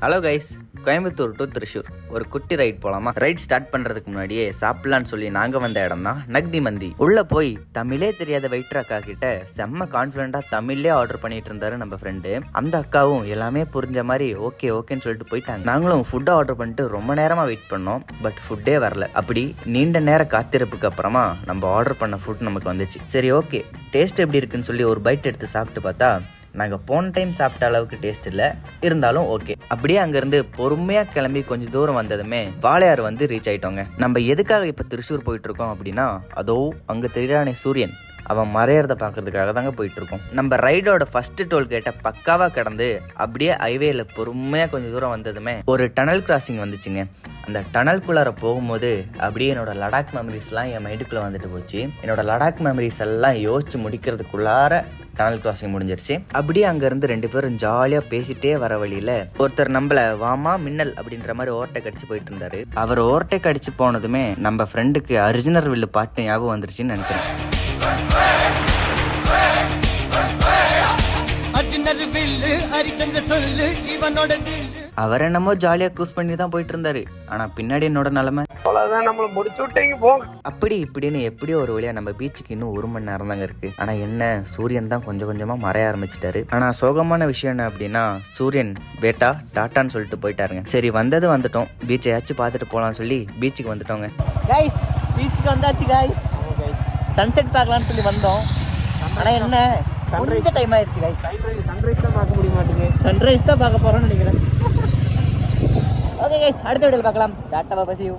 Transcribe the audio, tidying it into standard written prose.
Hello guys, Coimbatore to Thrissur ஒரு குட்டி right போலாமா? ரைட் ஸ்டார்ட் பண்றதுக்கு முன்னாடியே சாப்பிடலான்னு சொல்லி நாங்க வந்த இடம் தான் நக்தி மந்தி. உள்ள போய் தமிழே தெரியாத வெயிட்டர் அக்கா கிட்ட செம்ம கான்பிடண்டா தமிழ்லே ஆர்டர் பண்ணிட்டு இருந்தாரு நம்ம ஃப்ரெண்டு. அந்த அக்காவும் எல்லாமே புரிஞ்ச மாதிரி ஓகேன்னு சொல்லிட்டு போயிட்டாங்க. நாங்களும் ஃபுட் ஆர்டர் பண்ணிட்டு ரொம்ப நேரமா வெயிட் பண்ணோம். பட் ஃபுட்டே வரல. அப்படி நீண்ட நேர காத்திருப்புக்கு அப்புறமா நம்ம ஆர்டர் பண்ண ஃபுட் நமக்கு வந்துச்சு. சரி ஓகே, டேஸ்ட் எப்படி இருக்குன்னு சொல்லி ஒரு பைட் எடுத்து சாப்பிட்டு பார்த்தா நாங்கள் போன டைம் சாப்பிட்ட அளவுக்கு டேஸ்ட் இல்லை, இருந்தாலும் ஓகே. அப்படியே அங்கேருந்து பொறுமையாக கிளம்பி கொஞ்சம் தூரம் வந்ததுமே வாளையார் வந்து ரீச் ஆகிட்டோங்க. நம்ம எதுக்காக இப்போ திருச்சூர் போயிட்டு இருக்கோம் அப்படின்னா, அதோ அங்கே தெரியானே சூரியன் அவன் மறையறத பார்க்கறதுக்காக தாங்க போயிட்டு இருக்கோம். நம்ம ரைடோட ஃபர்ஸ்ட் டோல்கேட்டை பக்காவாக கடந்து அப்படியே ஹைவேல பொறுமையாக கொஞ்சம் தூரம் வந்ததுமே ஒரு டனல் கிராசிங் வந்துச்சுங்க. அந்த டனல்குள்ளார போகும்போது அப்படியே என்னோட லடாக் மெமரிஸ்லாம் என் மைண்டுக்குள்ளே வந்துட்டு போச்சு. என்னோட லடாக் மெமரிஸ் எல்லாம் யோசிச்சு முடிக்கிறதுக்குள்ளார டனல் கிராசிங் முடிஞ்சிருச்சு. அப்படியே அங்கேருந்து ரெண்டு பேரும் ஜாலியாக பேசிட்டே வர வழியில் ஒருத்தர் நம்மள வாமா மின்னல் அப்படின்ற மாதிரி ஓவர்டேக் அடிச்சு போயிட்டு இருந்தாரு. அவர் ஓவர்டேக் அடிச்சு போனதுமே நம்ம ஃப்ரெண்டுக்கு அர்ஜுனர் வில்லு பாட்டு ஞாபகம் வந்துருச்சுன்னு நினைக்கிறேன். அவர் என்னமோ ஜாலியா க்ரூஸ் பண்ணி தான் போயிட்டு இருந்தாரு. ஆனா பின்னாடி என்னோட நிலைமை அப்படி இப்படின்னு எப்படியோ ஒரு வழியா நம்ம பீச்சுக்கு இன்னும் 1 மணி நேரம் தாங்க இருக்கு. ஆனா என்ன, சூரியன் தான் கொஞ்சம் கொஞ்சமா மறைய ஆரம்பிச்சிட்டாரு. ஆனா சோகமான விஷயம் என்ன அப்படின்னா, சூரியன் வேட்டா டாட்டான்னு சொல்லிட்டு போயிட்டாருங்க. சரி வந்துட்டோம், பீச்சையாச்சும் பார்த்துட்டு போலாம்னு சொல்லி பீச்சுக்கு வந்துட்டோங்க. கைஸ், பீச்சுக்கு வந்தாச்சு கைஸ். சன்செட் பார்க்கலாம்னு சொல்லி வந்தோம். ஆனா என்ன, கொஞ்சம் டைம் ஆயிடுச்சு கைஸ். சன்ரைஸ் தான் பார்க்க முடிய மாட்டேங்குது. சன்ரைஸ் தான் பார்க்க போறோம்னு நினைக்கிறேன். ஓகே கைஸ், அடுத்த வீடியோவில் பார்க்கலாம். Tata, bye, see you.